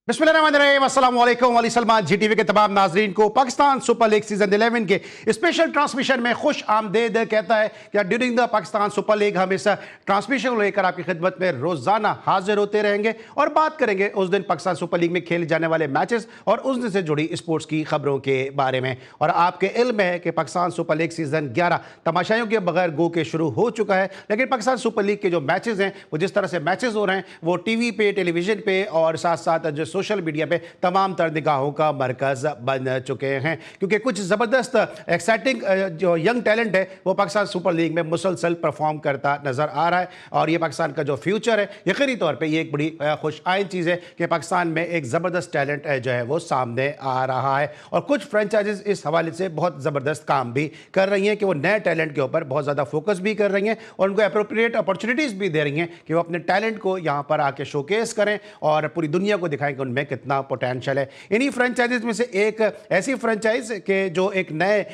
बिस्मिल्लाहिर्रहमानिर्रहीम, अस्सलाम वालेकुम। अली सलमान जी टीवी के तमाम नाजरीन को पाकिस्तान सुपर लीग सीजन 11 के स्पेशल ट्रांसमिशन में खुश आमदेद कहता है कि during the Pakistan super league हम इस ट्रांसमिशन को लेकर आपकी खिदमत में रोजाना हाजिर होते रहेंगे और बात करेंगे उस दिन पाकिस्तान सुपर लीग में खेले जाने वाले मैचेस और उस दिन से जुड़ी स्पोर्ट्स की खबरों के बारे में। और आपके इल्म है कि पाकिस्तान सुपर लीग सीजन 11 तमाशाइयों के बगैर गो के शुरू हो चुका है, लेकिन पाकिस्तान सुपर लीग के जो मैचेस हैं वो जिस तरह से मैचेस हो रहे हैं वो टीवी पे, टेलीविजन पे और साथ साथ जो सोशल मीडिया पे तमाम तर निगाहों का मरकज बन चुके हैं, क्योंकि कुछ ज़बरदस्त एक्साइटिंग जो यंग टैलेंट है वो पाकिस्तान सुपर लीग में मुसलसल परफॉर्म करता नज़र आ रहा है। और ये पाकिस्तान का जो फ्यूचर है यकीनी तौर पे ये एक बड़ी खुश आइन चीज़ है कि पाकिस्तान में एक ज़बरदस्त टैलेंट जो है वो सामने आ रहा है। और कुछ फ्रेंचाइजीज इस हवाले से बहुत ज़बरदस्त काम भी कर रही हैं कि वो नए टैलेंट के ऊपर बहुत ज़्यादा फोकस भी कर रही हैं और उनको अप्रोप्रिएट अपॉर्चुनिटीज़ भी दे रही हैं कि वो अपने टैलेंट को यहाँ पर आके शोकेस करें और पूरी दुनिया को दिखाएं कि उनमें कितना पोटेंशियल है। इन्हीं फ्रेंचाइजीज में से एक ऐसी फ्रेंचाइज के जो एक नए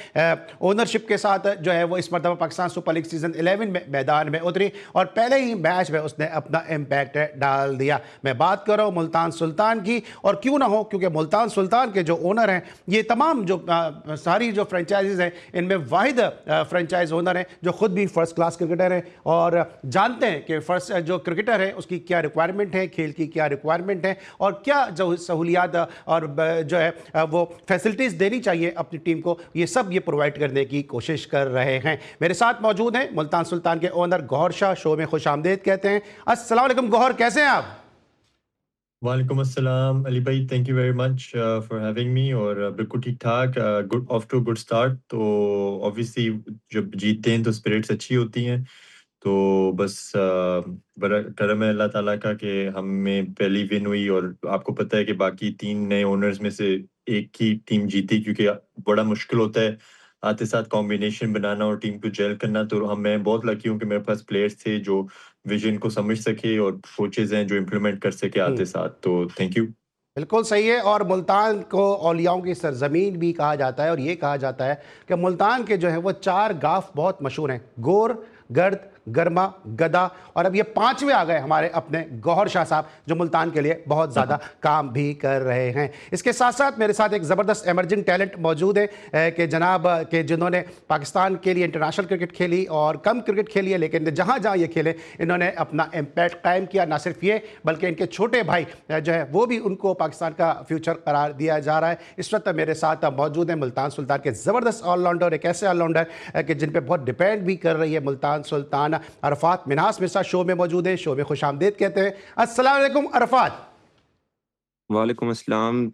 ओनरशिप के साथ जो है वो इस मरतबा पाकिस्तान सुपर लीग सीजन 11 में मैदान में उतरी और पहले ही मैच में उसने अपना इम्पैक्ट डाल दिया। मैं बात कर रहा हूँ मुल्तान सुल्तान की, और क्यों ना हो क्योंकि मुल्तान सुल्तान के जो ओनर हैं ये तमाम जो सारी जो फ्रेंचाइजीज हैं इनमें वाहिद फ्रेंचाइज ओनर हैं जो खुद भी फर्स्ट क्लास क्रिकेटर हैं और जानते हैं कि फर्स्ट जो क्रिकेटर है उसकी क्या रिक्वायरमेंट है, खेल की क्या रिक्वायरमेंट है और क्या जो सहूलियात और जो है वो फैसिलिटीज़ देनी चाहिए अपनी टीम को, ये सब ये प्रोवाइड करने की कोशिश कर रहे हैं। मेरे साथ मौजूद हैं मुल्तान सुल्तान के ओनर गौहर शाह, शो में खुश आमदेद कहते हैं। अस्सलाम वालेकुम गौहर, कैसे हैं आप? वालेकुम अस्सलाम अली भाई, thank you very much for having me. और बिल्कुल ठीक ठाक, good off to good start. तो ऑब्वियसली जब जीतते हैं तो स्पिरिट्स अच्छी होती हैं। तो बस बड़ा करम है अल्लाह ताला का कि हमें पहली विन हुई और आपको पता है कि बाकी 3 नए ओनर्स में से एक ही टीम जीती, क्योंकि बड़ा मुश्किल होता है आते साथ कॉम्बिनेशन बनाना और टीम को जेल करना। तो मैं बहुत लकी हूँ कि मेरे पास प्लेयर्स थे जो विजन को समझ सके और कोचेज हैं जो इम्प्लीमेंट कर सके आते साथ। तो थैंक यू। बिल्कुल सही है। और मुल्तान को औलियाओं की सरजमीन भी कहा जाता है और ये कहा जाता है कि मुल्तान के जो है वो 4 गाफ बहुत मशहूर हैं, गोर, गर्द, गरमा, गदा, और अब ये 5वें आ गए हमारे अपने गौहर शाह साहब जो मुल्तान के लिए बहुत ज़्यादा काम भी कर रहे हैं। इसके साथ साथ मेरे साथ एक ज़बरदस्त एमर्जिंग टैलेंट मौजूद है कि जनाब के जिन्होंने पाकिस्तान के लिए इंटरनेशनल क्रिकेट खेली और कम क्रिकेट खेली है, लेकिन जहाँ जहाँ ये खेले इन्होंने अपना इम्पैक्ट कायम किया। ना सिर्फ ये बल्कि इनके छोटे भाई जो है वो भी उनको पाकिस्तान का फ्यूचर करार दिया जा रहा है। इस वक्त मेरे साथ मौजूद है मुल्तान सुल्तान के ज़बरदस्त ऑलराउंडर, एक ऐसे ऑलराउंडर कि जिन पर बहुत डिपेंड भी कर रही है मुल्तान सुल्तान, अरफात मिन्हास मेरे साथ शो में मौजूद है। शो में खुश आमदेद कहते हैं। अस्सलाम वालेकुम अरफात। वालेकुम अस्सलाम।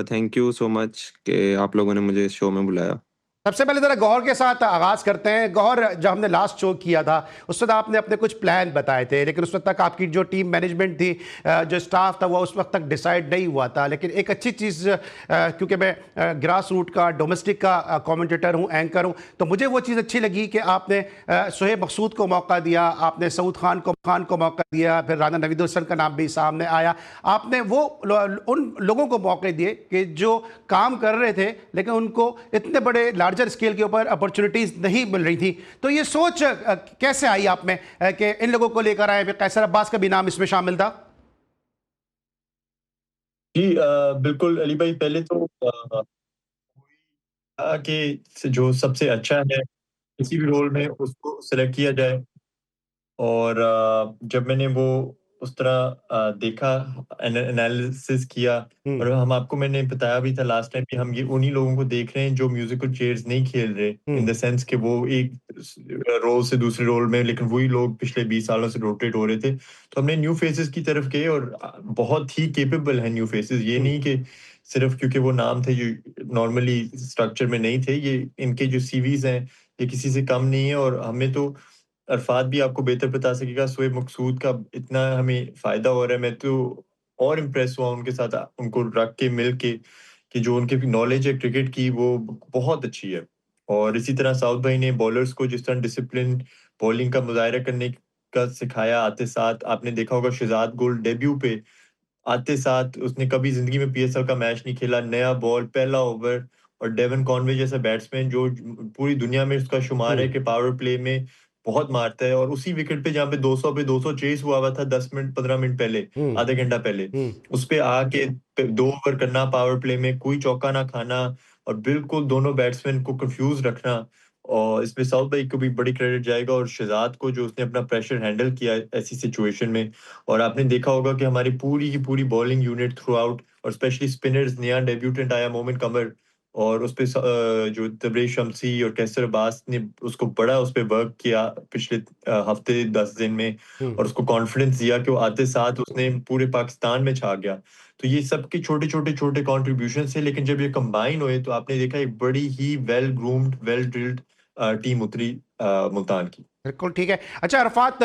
थैंक यू सो मच कि आप लोगों ने मुझे इस शो में बुलाया। सबसे पहले ज़रा गौहर के साथ आगाज़ करते हैं। गौहर, जब हमने लास्ट शो किया था उस वक्त आपने अपने कुछ प्लान बताए थे, लेकिन उस वक्त तक आपकी जो टीम मैनेजमेंट थी, जो स्टाफ था, वो उस वक्त तक डिसाइड नहीं हुआ था। लेकिन एक अच्छी चीज़, क्योंकि मैं ग्रास रूट का डोमेस्टिक का कमेंटेटर हूँ, एंकर हूँ, तो मुझे वो चीज़ अच्छी लगी कि आपने शोएब मकसूद को मौका दिया, आपने सऊद खान को मौका दिया, फिर राना नवीद हसन का नाम भी सामने आया। आपने वो उन लोगों को मौके दिए कि जो काम कर रहे थे लेकिन उनको इतने बड़े लार्जर स्केल के ऊपर अपॉर्चुनिटीज नहीं मिल रही थी। तो ये सोच कैसे आई आप में कि इन लोगों को लेकर आए? कैसर अब्बास का भी नाम इसमें शामिल था। जी बिल्कुल अली भाई, पहले तो कि जो सबसे अच्छा है किसी भी रोल में उसको सेलेक्ट किया जाए। और जब मैंने वो उस तरह देखा, एनालिसिस किया, हम्म। और मैंने बताया भी था लास्ट टाइम कि हम ये उन्हीं लोगों को देख रहे हैं जो म्यूजिकल चेयर्स नहीं खेल रहे, इन द सेंस कि वो एक रोल से दूसरे रोल में, लेकिन वही लोग पिछले 20 सालों से रोटेट हो रहे थे। तो हमने न्यू फेसेस की तरफ गए और बहुत ही केपेबल हैं न्यू फेसेस। ये नहीं कि सिर्फ क्योंकि वो नाम थे जो नॉर्मली स्ट्रक्चर में नहीं थे, ये इनके जो सीवीज हैं ये किसी से कम नहीं है। और हमें तो अरफात भी आपको बेहतर बता सकेगा, शोएब मकसूद का इतना हमें फ़ायदा हो रहा है। मैं तो और इम्प्रेस हुआ उनके साथ, उनको रख के मिल के, कि जो उनकी नॉलेज है क्रिकेट की वो बहुत अच्छी है। और इसी तरह साउथ भाई ने बॉलर्स को जिस तरह डिसिप्लिन बॉलिंग का मुज़ाहिरा करने का सिखाया आते साथ, आपने देखा होगा शहजाद गोल डेब्यू पे आते साथ उसने कभी ज़िंदगी में पीएसएल का मैच नहीं खेला, नया बॉल, पहला ओवर, और डेवन कॉनवे जैसा बैट्समैन जो पूरी दुनिया में उसका शुमार है कि पावर प्ले में बहुत मारता है, और उसी विकेट पे जहाँ पे 200 पे 200 चेस हुआ था 10 मिनट 15 मिनट पहले, आधा घंटा पहले, उस पे आके 2 ओवर करना पावर प्ले में, कोई चौका ना खाना, और बिल्कुल दोनों बैट्समैन को कंफ्यूज रखना। और इसमें साउथ भाई को भी बड़ी क्रेडिट जाएगा, और शहजाद को जो उसने अपना प्रेशर हैंडल किया ऐसी सिचुएशन में। और आपने देखा होगा कि हमारी पूरी की पूरी बॉलिंग यूनिट थ्रू आउट, और स्पेशली स्पिनर्स, नया डेब्यूटेंट आया मोमिन कमर, और उस पे जो तबरेज शमसी और कैसर अब्बास ने उसको बड़ा उस पे वर्क किया पिछले हफ्ते 10 दिन में, और उसको कॉन्फिडेंस दिया कि वो आते साथ उसने पूरे पाकिस्तान में छा गया। तो ये सबके छोटे कंट्रीब्यूशन है, लेकिन जब ये कंबाइन हुए तो आपने देखा एक बड़ी ही well groomed, well drilled team उतरी मुल्तान की। बिल्कुल ठीक है। अच्छा अरफात,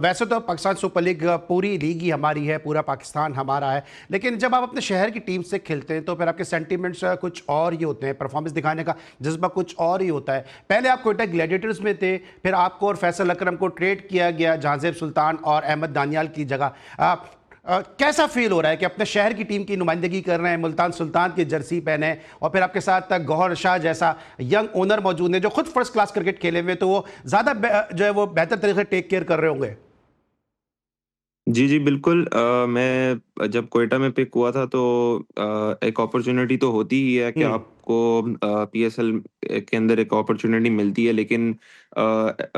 वैसे तो पाकिस्तान सुपर लीग पूरी लीग ही हमारी है, पूरा पाकिस्तान हमारा है, लेकिन जब आप अपने शहर की टीम से खेलते हैं तो फिर आपके सेंटिमेंट्स कुछ और ही होते हैं, परफॉर्मेंस दिखाने का जज्बा कुछ और ही होता है। पहले आप कोयटा ग्लैडिएटर्स में थे, फिर आपको और फैसल अकरम को ट्रेड किया गया जहांजेब सुल्तान और अहमद दानियाल की जगह। कैसा फील हो रहा है कि अपने शहर की टीम की नुमाइंदगी कर रहे हैं, मुल्तान सुल्तान की जर्सी पहने, और फिर आपके साथ गौहर शाह जैसा यंग ओनर मौजूद है जो खुद फर्स्ट क्लास क्रिकेट खेले हुए, तो वो ज़्यादा जो है वो बेहतर तरीके से टेक केयर कर रहे होंगे। जी, जी, बिल्कुल। मैं जब क्वेटा में पिक हुआ था तो एक अपॉर्च्युनिटी तो होती ही है कि हम्म। आपको पीएसएल के अंदर एक अपॉर्च्युनिटी मिलती है, लेकिन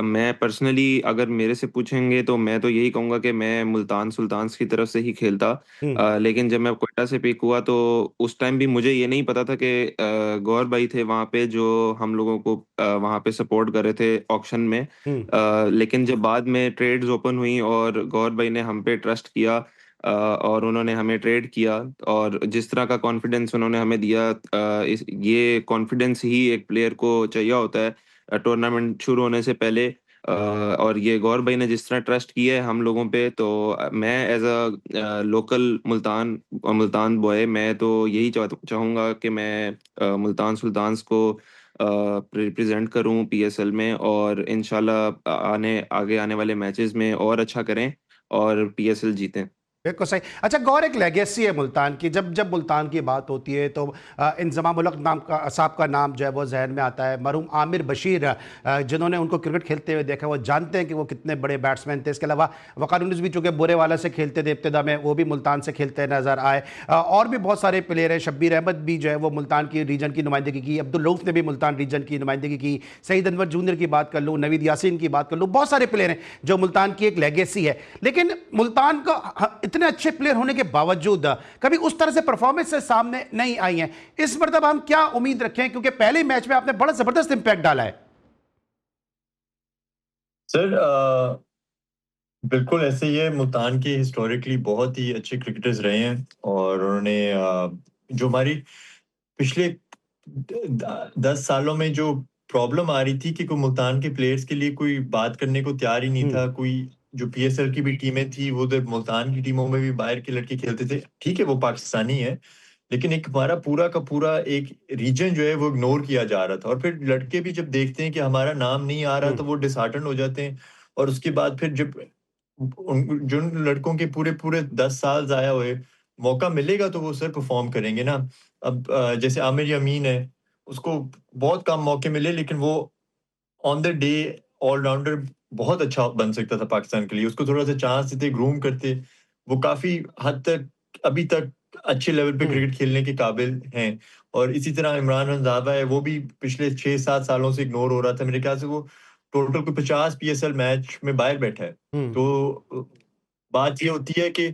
मैं पर्सनली अगर मेरे से पूछेंगे तो मैं तो यही कहूँगा कि मैं मुल्तान सुल्तान्स की तरफ से ही खेलता। हम्म। लेकिन जब मैं क्वेटा से पिक हुआ तो उस टाइम भी मुझे ये नहीं पता था कि गौहर भाई थे वहाँ पे जो हम लोगों को वहाँ पे सपोर्ट कर रहे थे ऑक्शन में। हम्म। लेकिन जब बाद में ट्रेड्स ओपन हुई और गौहर भाई ने हम पे ट्रस्ट किया, और उन्होंने हमें ट्रेड किया, और जिस तरह का कॉन्फिडेंस उन्होंने हमें दिया, इस ये कॉन्फिडेंस ही एक प्लेयर को चाहिए होता है टूर्नामेंट शुरू होने से पहले। और ये गौहर भाई ने जिस तरह ट्रस्ट किया है हम लोगों पे, तो मैं as a local Multan boy मैं तो यही चाहूँगा कि मैं मुल्तान सुल्तान्स को रिप्रेजेंट करूं पीएसएल में, और इंशाल्लाह आगे आने वाले मैचेस में और अच्छा करें और पीएसएल जीतें। बिल्कुल सही। अच्छा गौर, एक लेगेसी है मुल्तान की, जब जब मुल्तान की बात होती है तो इंजमाम उल हक नाम का साहब का नाम जो है वो जहन में आता है। मरहूम आमिर बशीर, जिन्होंने उनको क्रिकेट खेलते हुए देखा, वो जानते हैं कि वो कितने बड़े बैट्समैन थे। इसके अलावा वकार यूनिस भी चूँकि बुरे वाला से खेलते थे इब्तिदा में, वो भी मुल्तान से खेलते नजर आए। और भी बहुत सारे प्लेयर हैं, शब्बीर अहमद भी जो है वो मुल्तान की रीजन की नुमाइंदगी की, अब्दुल रऊफ ने भी मुल्तान रीजन की नुमाइंदगी की, सईद अनवर जूनियर की बात कर लूँ, नवीद यासीन की बात कर लूँ, बहुत सारे प्लेयर हैं जो मुल्तान की एक लेगेसी है। लेकिन मुल्तान का इतने अच्छे प्लेयर होने के बावजूद कभी उस तरह से परफॉर्मेंस से सामने नहीं आई हैं। इस मरतबा हम क्या उम्मीद रखें, क्योंकि पहले मैच में आपने बड़ा जबरदस्त इंपैक्ट डाला है। सर बिल्कुल ऐसे ही है, मुल्तान के हिस्टोरिकली बहुत ही अच्छे क्रिकेटर्स रहे हैं, और उन्होंने जो हमारी पिछले 10 सालों में जो प्रॉब्लम आ रही थी कि कोई मुल्तान के प्लेयर्स के लिए कोई बात करने को तैयार ही नहीं हम्म। था। कोई जो पीएसएल की भी टीमें थी, वो उधर मुल्तान की टीमों में भी बाहर के लड़के खेलते थे। ठीक है, वो पाकिस्तानी है, लेकिन एक हमारा पूरा का पूरा एक रीजन जो है वो इग्नोर किया जा रहा था। और फिर लड़के भी जब देखते हैं कि हमारा नाम नहीं आ रहा, हम्म। तो वो डिसहार्टन हो जाते हैं। और उसके बाद फिर जब जिन लड़कों के पूरे पूरे 10 साल जाया हुए, मौका मिलेगा तो वो सर परफॉर्म करेंगे ना। अब जैसे आमिर यमीन है, उसको बहुत कम मौके मिले, लेकिन वो ऑन द डे ऑलराउंडर बहुत अच्छा बन सकता था पाकिस्तान के लिए। उसको थोड़ा सा चांस देते, ग्रूम करते, वो काफी हद तक अभी तक अच्छे लेवल पे हम्म। क्रिकेट खेलने के काबिल हैं। और इसी तरह इमरान रंधावा है, वो भी पिछले 6-7 सालों से इग्नोर हो रहा था। मेरे ख्याल से वो टोटल कोई 50 पीएसएल मैच में बाहर बैठा है। हम्म। तो बात ये होती है कि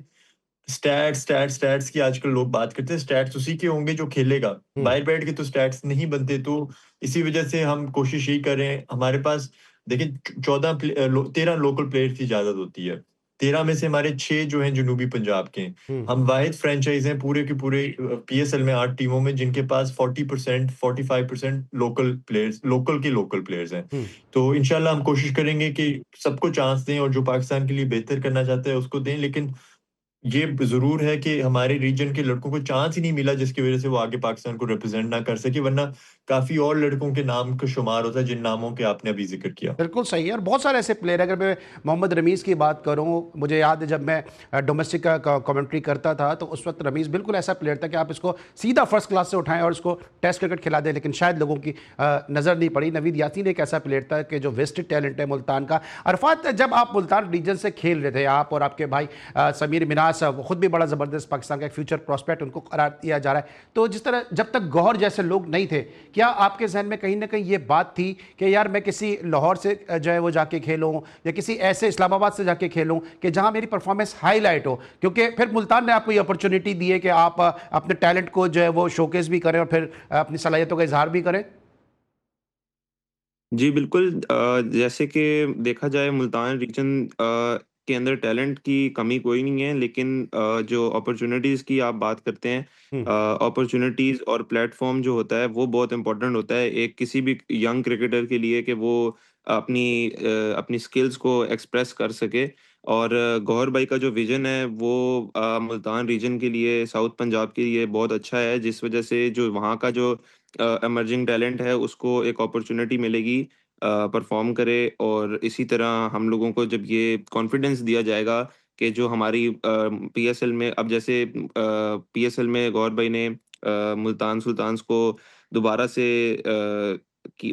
स्टैट्स की आजकल लोग बात करते हैं, स्टैट्स उसी के होंगे जो खेलेगा। हम्म। बाहर बैठ के तो स्टैट्स नहीं बनते। तो इसी वजह से हम कोशिश यही कर रहे हैं। हमारे पास देखिए 13 लोकल प्लेयर्स की इजाजत होती है। 13 में से हमारे 6 जो हैं जुनूबी पंजाब के हैं। हम्म। हम वाहिद फ्रेंचाइज हैं पूरे के पूरे पीएसएल में 8 टीमों में, जिनके पास 40% 45% लोकल प्लेयर्स हैं। हम्म। तो इंशाल्लाह हम कोशिश करेंगे कि सबको चांस दें, और जो पाकिस्तान के लिए बेहतर करना चाहता है उसको दें। लेकिन ये ज़रूर है कि हमारे रीजन के लड़कों को चांस ही नहीं मिला, जिसकी वज़ह से वो आगे पाकिस्तान को रिप्रेज़ेंट ना कर सके। वरना काफी और लड़कों के नाम का शुमार होता है जिन नामों के आपने अभी जिक्र किया। बिल्कुल सही है, और बहुत सारे ऐसे प्लेयर, अगर मैं मोहम्मद रमीज़ की बात करूं, मुझे याद है जब मैं डोमेस्टिक का कमेंट्री करता था तो उस वक्त रमीज़ बिल्कुल ऐसा प्लेयर था कि आप इसको सीधा फर्स्ट क्लास से उठाएं और इसको टेस्ट क्रिकेट खिला दें, लेकिन शायद लोगों की नज़र नहीं पड़ी। नवीद यासीन एक ऐसा प्लेयर था कि जो वेस्टेड टैलेंट है मुल्तान का। अरफात, जब आप मुल्तान रीजन से खेल रहे थे, आप और आपके भाई समीर मिनास, वो खुद भी बड़ा ज़बरदस्त पाकिस्तान का एक फ्यूचर प्रॉस्पेक्ट उनको करार दिया जा रहा है, तो जिस तरह जब तक गौहर जैसे लोग नहीं थे, क्या आपके जहन में कहीं ना कहीं ये बात थी कि यार मैं किसी लाहौर से जो है वो जाके खेलूं या किसी ऐसे इस्लामाबाद से जाके खेलूं कि जहां मेरी परफॉर्मेंस हाईलाइट हो, क्योंकि फिर मुल्तान ने आपको ये अपॉर्चुनिटी दी है कि आप अपने टैलेंट को जो है वो शोकेस भी करें और फिर अपनी सलाहियतों का इजहार भी करें? जी, बिल्कुल। जैसे कि देखा जाए मुल्तान रीजन के अंदर टैलेंट की कमी कोई नहीं है, लेकिन जो अपॉर्चुनिटीज़ की आप बात करते हैं, हम्म। अपॉर्चुनिटीज़ और प्लेटफ़ॉर्म जो होता है वो बहुत इम्पोर्टेंट होता है एक किसी भी यंग क्रिकेटर के लिए कि वो अपनी स्किल्स को एक्सप्रेस कर सके। और गौहर भाई का जो विज़न है वो मुल्तान रीजन के लिए, साउथ पंजाब के लिए बहुत अच्छा है, जिस वज़ह से जो वहाँ का जो इमर्जिंग टैलेंट है उसको एक अपॉर्चुनिटी मिलेगी परफॉर्म करे। और इसी तरह हम लोगों को जब ये कॉन्फिडेंस दिया जाएगा कि जो हमारी पीएसएल में, अब जैसे पीएसएल में गौर भाई ने मुल्तान सुल्तान्स को दोबारा से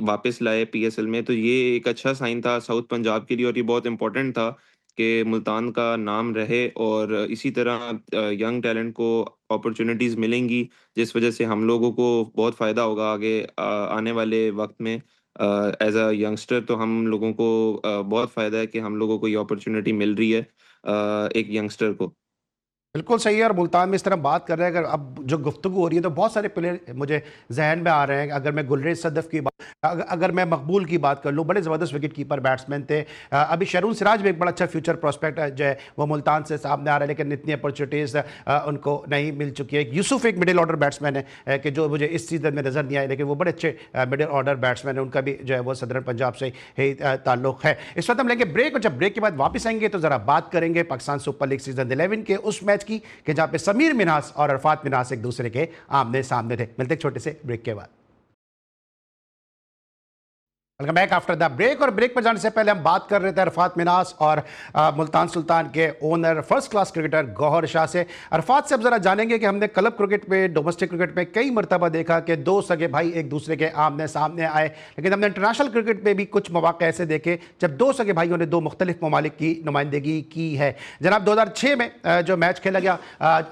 वापस लाए पीएसएल में, तो ये एक अच्छा साइन था साउथ पंजाब के लिए और ये बहुत इम्पोर्टेंट था कि मुल्तान का नाम रहे और इसी तरह यंग टैलेंट को अपॉर्चुनिटीज़ मिलेंगी, जिस वजह से हम लोगों को बहुत फ़ायदा होगा आगे आने वाले वक़्त में। एज़ अ यंगस्टर तो हम लोगों को बहुत फ़ायदा है कि हम लोगों को ये अपॉर्चुनिटी मिल रही है एक यंगस्टर को। बिल्कुल सही है, और मुल्तान में इस तरह बात कर रहे हैं, अगर अब जो गुफ्तगू हो रही है तो बहुत सारे प्लेयर मुझे जहन में आ रहे हैं। अगर मैं गुलरेज सदफ की बात, अगर मैं मकबूल की बात कर लूँ, बड़े ज़बरदस्त विकेट कीपर बैट्समैन थे। अभी शरून सिराज भी एक बड़ा अच्छा फ्यूचर प्रॉस्पेक्ट है जो है वो मुल्तान से सामने आ रहा है, लेकिन इतनी अपॉर्चुनिटीज़ उनको नहीं मिल चुकी है। यूसुफ एक मिडिल ऑर्डर बैट्समैन है कि जो मुझे इस सीज़न में नज़र नहीं आए, लेकिन वो बड़े अच्छे मिडिल ऑर्डर बैट्समैन है, उनका भी जो है वो सदरन पंजाब से ही ताल्लुक़ है। इस वक्त हम लेंगे ब्रेक, और जब ब्रेक के बाद वापस आएंगे तो ज़रा बात करेंगे पाकिस्तान सुपर लीग सीज़न 11 के उस मैच की कि जहाँ पे समीर मिन्हास और अरफात मिन्हास एक दूसरे के आमने सामने थे। मिलते एक छोटे से ब्रेक के बाद। Welcome back after the break. और ब्रेक पर जाने से पहले हम बात कर रहे थे अरफात मिन्हास और मुल्तान सुल्तान के owner first class cricketer Gohar Shah से। अरफात से अब जरा जानेंगे कि हमने क्लब क्रिकेट में, डोमेस्टिक क्रिकेट में कई मरतबा देखा कि दो सगे भाई एक दूसरे के आमने सामने आए, लेकिन हमने इंटरनेशनल क्रिकेट में भी कुछ मौके ऐसे देखे जब दो सगे भाइयों ने दो मुख्तलिफ ममालिक की नुमाइंदगी की है। जनाब 2006 में जो मैच खेला गया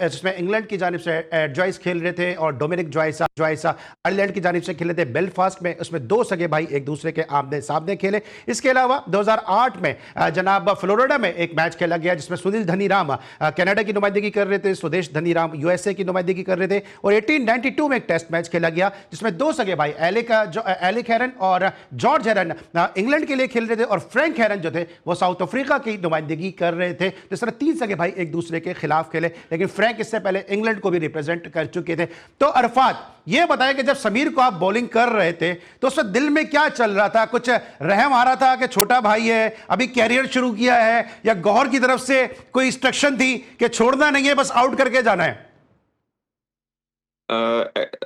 जिसमें इंग्लैंड की जानिब से एड जॉइस खेल रहे थे और डोमिनिक जॉइसा आयरलैंड की जानिब से खेले थे बेलफास्ट में, उसमें दो सगे भाई एक दूसरे के आमने सामने खेले। इसके अलावा 2008 में जनाब फ्लोरिडा में एक मैच खेला गया जिसमें सुनील धनीराम कनाडा की नुमाइंदगी कर रहे थे, स्वदेश धनीराम यूएसए की नुमाइंदगी कर रहे थे। और 1892 में एक टेस्ट मैच खेला गया जिसमें दो सगे भाई एलिक हेरन और जॉर्ज हेरन इंग्लैंड के लिए खेल रहे थे और फ्रैंक हेरन जो थे वो साउथ अफ्रीका की नुमाइंदगी कर रहे थे। तो इस तरह तीन सगे भाई एक दूसरे के खिलाफ खेले, लेकिन फ्रैंक इससे पहले इंग्लैंड को भी रिप्रेजेंट कर चुके थे। तो अरफात, ये बताया कि जब समीर को आप बॉलिंग कर रहे थे तो उस वक्त दिल में क्या चल रहा था? कुछ रहम आ रहा था कि छोटा भाई है, अभी कैरियर शुरू किया है, या गौहर की तरफ से कोई इंस्ट्रक्शन थी कि छोड़ना नहीं है, बस आउट करके जाना है?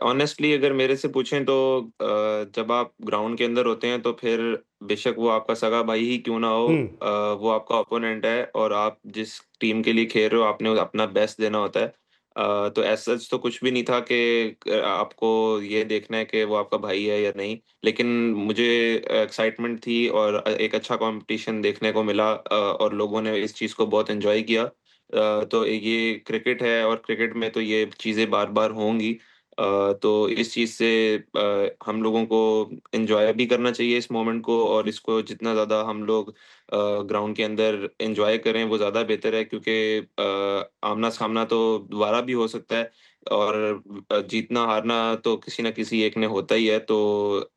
ऑनेस्टली अगर मेरे से पूछें तो जब आप ग्राउंड के अंदर होते हैं तो फिर बेशक वो आपका सगा भाई ही क्यों ना हो, हम्म। वो आपका ओपोनेंट है और आप जिस टीम के लिए खेल रहे हो आपने अपना बेस्ट देना होता है। तो ऐसा सच तो कुछ भी नहीं था कि आपको ये देखना है कि वो आपका भाई है या नहीं, लेकिन मुझे एक्साइटमेंट थी और एक अच्छा कंपटीशन देखने को मिला और लोगों ने इस चीज़ को बहुत एंजॉय किया। तो ये क्रिकेट है और क्रिकेट में तो ये चीज़ें बार-बार होंगी। तो इस चीज़ से हम लोगों को एन्जॉय भी करना चाहिए इस मोमेंट को और इसको जितना ज़्यादा हम लोग ग्राउंड के अंदर एन्जॉय करें वो ज़्यादा बेहतर है, क्योंकि आमना-सामना तो दोबारा भी हो सकता है और जीतना-हारना तो किसी न किसी एक ने होता ही है। तो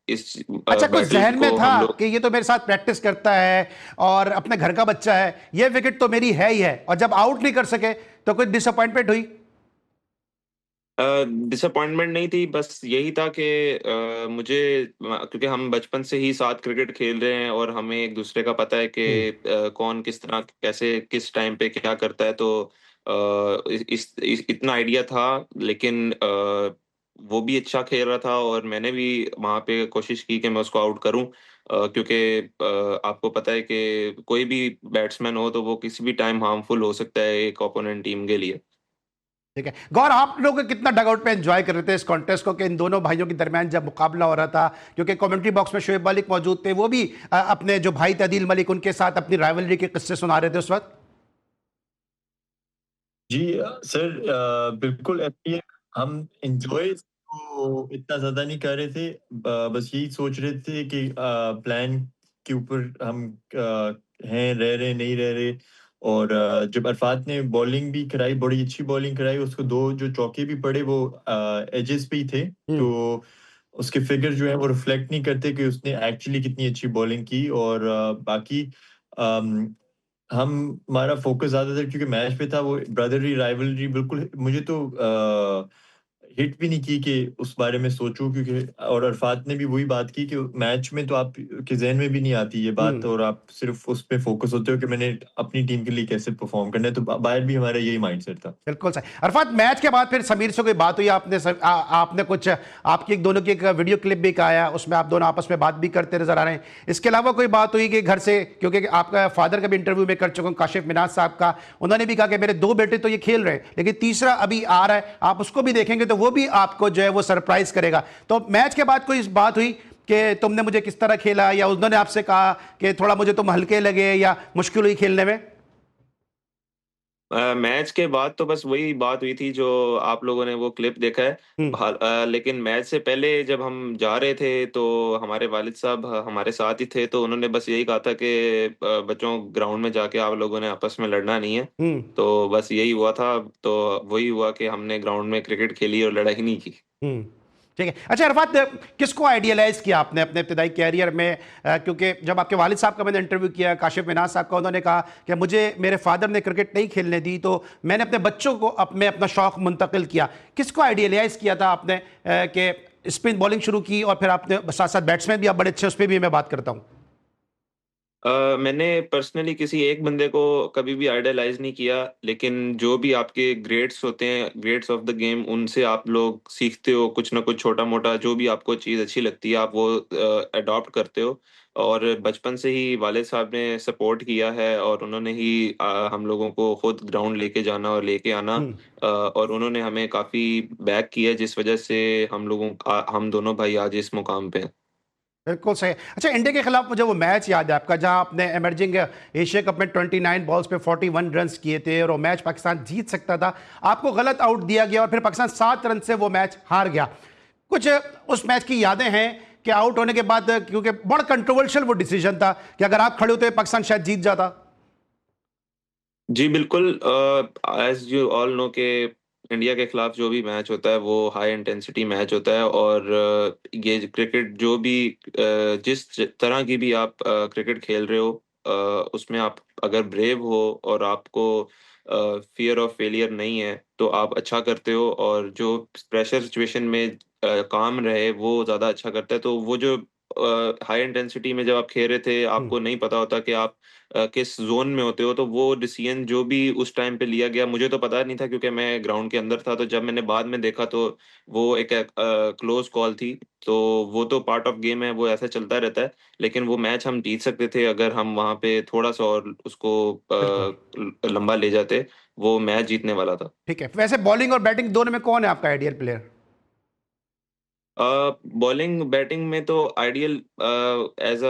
इस अच्छा, कुछ बैटल जहन में को था हम लोग कि ये तो मेरे साथ प्रैक्टिस करता है और अपने घर का बच्चा है, ये विकेट तो मेरी है ही है, और जब आउट नहीं कर सके तो कुछ डिसअपॉइंटमेंट हुई? डिसअपॉइंटमेंट नहीं थी, बस यही था कि मुझे क्योंकि हम बचपन से ही साथ क्रिकेट खेल रहे हैं और हमें एक-दूसरे का पता है कि हम्म। कौन किस तरह कैसे किस टाइम पे क्या करता है, तो इतना आइडिया था। लेकिन वो भी अच्छा खेल रहा था और मैंने भी वहाँ पे कोशिश की कि मैं उसको आउट करूँ, क्योंकि आपको पता है कि कोई भी बैट्समैन हो तो वो किसी भी टाइम हार्मफुल हो सकता है एक ओपोनेंट टीम के लिए। ठीक है गौर, आप लोग कितना डगआउट पे एंजॉय कर रहे थे इस कॉन्टेस्ट को कि इन दोनों भाइयों के दरमियान जब मुकाबला हो रहा था, क्योंकि कमेंट्री बॉक्स में शोएब मलिक मौजूद थे, वो भी अपने जो भाई थे अदील मलिक उनके साथ अपनी राइवलरी के किस्से सुना रहे थे उस वक्त। जी सर, बिल्कुल ऐसे ही हम एंजॉय तो इतना ज्यादा नहीं कर रहे थे। बस यही सोच रहे थे कि प्लान के ऊपर हम हैं, रह रहे नहीं रह रहे। और जब अरफात ने बॉलिंग भी कराई, बड़ी अच्छी बॉलिंग कराई, उसको दो जो चौके भी पड़े वो एजेस पे ही थे। हम्म। तो उसके फिगर जो है वो रिफ्लेक्ट नहीं करते कि उसने एक्चुअली कितनी अच्छी बॉलिंग की। और बाकी अम, हम हमारा फोकस ज़्यादातर क्योंकि मैच पे था, वो ब्रदरली राइवलरी बिल्कुल मुझे तो हिट भी नहीं की कि उस बारे में सोचूं, क्योंकि और अरफात ने भी वही बात की कि मैच में तो आप के ज़हन में भी नहीं आती ये बात, हम्म। और आप सिर्फ उस पे फोकस होते हो कि मैंने अपनी टीम के लिए कैसे परफॉर्म करना है। तो बाहर भी हमारा यही माइंडसेट था। बिल्कुल सही। अरफात, मैच के बाद फिर समीर से कोई बात हुई? आपने कुछ आपकी दोनों की एक वीडियो क्लिप भी आया, उसमें आप दोनों आपस में बात भी करते नजर आ रहे हैं। इसके अलावा कोई बात हुई कि घर से, क्योंकि आपका फादर का भी इंटरव्यू में कर चुका हूं, काशिफ मिनाज साहब का, उन्होंने भी कहा कि मेरे दो बेटे तो ये खेल रहे हैं लेकिन तीसरा अभी आ रहा है, आप उसको भी देखेंगे तो वो भी आपको जो है वो सरप्राइज करेगा। तो मैच के बाद कोई इस बात हुई कि तुमने मुझे किस तरह खेला, या उन्होंने आपसे कहा कि थोड़ा मुझे तुम हल्के लगे या मुश्किल हुई खेलने में? मैच के बाद तो बस वही बात हुई थी जो आप लोगों ने वो क्लिप देखा है। हम्म। लेकिन मैच से पहले जब हम जा रहे थे तो हमारे वालिद साहब हमारे साथ ही थे, तो उन्होंने बस यही कहा था कि बच्चों, ग्राउंड में जाके आप लोगों ने आपस में लड़ना नहीं है। हम्म। तो बस यही हुआ था। तो वही हुआ कि हमने ग्राउंड में क्रिकेट खेली और लड़ाई नहीं की। हम्म। ठीक है। अच्छा अरफात, किसको आइडियलाइज किया आपने अपने इब्तदाई कैरियर में? क्योंकि जब आपके वालिद साहब का मैंने इंटरव्यू किया, काशिफ मिनाज साहब का, उन्होंने कहा कि मुझे मेरे फादर ने क्रिकेट नहीं खेलने दी तो मैंने अपने बच्चों को में अपना शौक मुंतकिल किया। किसको आइडियलाइज किया था आपने कि स्पिन बॉलिंग शुरू की और फिर आपने साथ साथ बैट्समैन भी आप बड़े अच्छे, उस पर भी मैं बात करता हूँ। मैंने पर्सनली किसी एक बंदे को कभी भी आइडलाइज नहीं किया, लेकिन जो भी आपके ग्रेट्स होते हैं, ग्रेट्स ऑफ द गेम, उनसे आप लोग सीखते हो कुछ ना कुछ छोटा मोटा। जो भी आपको चीज़ अच्छी लगती है आप वो अडॉप्ट करते हो। और बचपन से ही वालिद साहब ने सपोर्ट किया है और उन्होंने ही हम लोगों को खुद ग्राउंड लेके जाना और लेके आना। हम्म। और उन्होंने हमें काफ़ी बैक किया, जिस वजह से हम दोनों भाई आज इस मुकाम पे हैं। बिल्कुल सही। अच्छा, इंडिया के खिलाफ मुझे वो मैच याद है आपका जहां आपने इमर्जिंग एशिया कप में 29 बॉल्स पे 41 रन्स किए थे और वो मैच पाकिस्तान जीत सकता था, आपको गलत आउट दिया गया और फिर पाकिस्तान 7 रन से वो मैच हार गया। कुछ उस मैच की यादें हैं कि आउट होने के बाद, क्योंकि बड़ा कंट्रोवर्शियल वो डिसीजन था कि अगर आप खड़े होते पाकिस्तान शायद जीत जाता। जी, बिल्कुल। एज़ यू ऑल नो के इंडिया के खिलाफ जो भी मैच होता है वो हाई इंटेंसिटी मैच होता है। और ये क्रिकेट जो भी जिस तरह की भी आप क्रिकेट खेल रहे हो, उसमें आप अगर ब्रेव हो और आपको फ़ियर ऑफ फेलियर नहीं है तो आप अच्छा करते हो। और जो प्रेशर सिचुएशन में काम रहे वो ज़्यादा अच्छा करता है। तो वो जो हाई इंटेंसिटी में जब आप खेल रहे थे, हम्म। आपको नहीं पता होता कि आप किस ज़ोन में होते हो, तो वो डिसीजन जो भी उस टाइम पे लिया गया, मुझे तो पता नहीं था क्योंकि मैं ग्राउंड के अंदर था। तो जब मैंने बाद में देखा तो वो एक क्लोज़ कॉल थी। तो वो तो पार्ट ऑफ गेम है, वो ऐसा चलता रहता है। लेकिन वो मैच हम जीत सकते थे अगर हम वहाँ पे थोड़ा-सा और उसको बिल्कुल। लंबा ले जाते, वो मैच जीतने वाला था। ठीक है, वैसे बॉलिंग और बैटिंग दोनों में कौन है आपका आइडियल प्लेयर? बॉलिंग बैटिंग में तो आइडियल एज़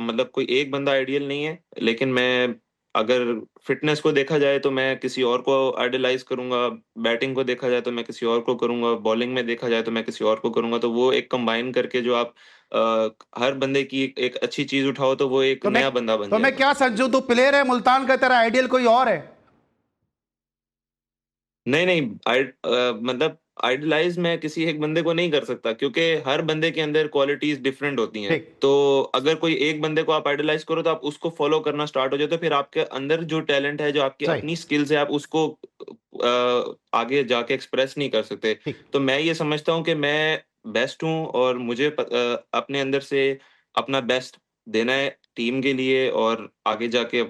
मतलब कोई एक बंदा आइडियल नहीं है, लेकिन मैं अगर फ़िटनेस को देखा जाए तो मैं किसी और को आइडलाइज़ करूँगा, बैटिंग को देखा जाए तो मैं किसी और को करूँगा, बॉलिंग में देखा जाए तो मैं किसी और को करूँगा। तो वो एक कंबाइन करके जो आप हर बंदे की एक अच्छी चीज़ उठाओ तो वो एक तो मैं नया बंदा बन तो मैं जाएगा। क्या समझूं, तू प्लेयर है मुल्तान का, तेरा आइडियल कोई और है? नहीं, नहीं, मतलब आइडलाइज़ मैं किसी एक बंदे को नहीं कर सकता क्योंकि हर बंदे के अंदर क्वालिटीज़ डिफरेंट होती हैं। ठीक। तो अगर कोई एक बंदे को आप आइडलाइज़ करो तो आप उसको फ़ॉलो करना स्टार्ट हो जाते हो, फिर आपके अंदर जो टैलेंट है, जो आपकी सही। अपनी स्किल्स है, आप उसको आगे जाके एक्सप्रेस नहीं कर सकते। ठीक। तो मैं ये समझता हूँ कि मैं बेस्ट हूँ और मुझे अपने अंदर से अपना बेस्ट देना है टीम के लिए और आगे जाके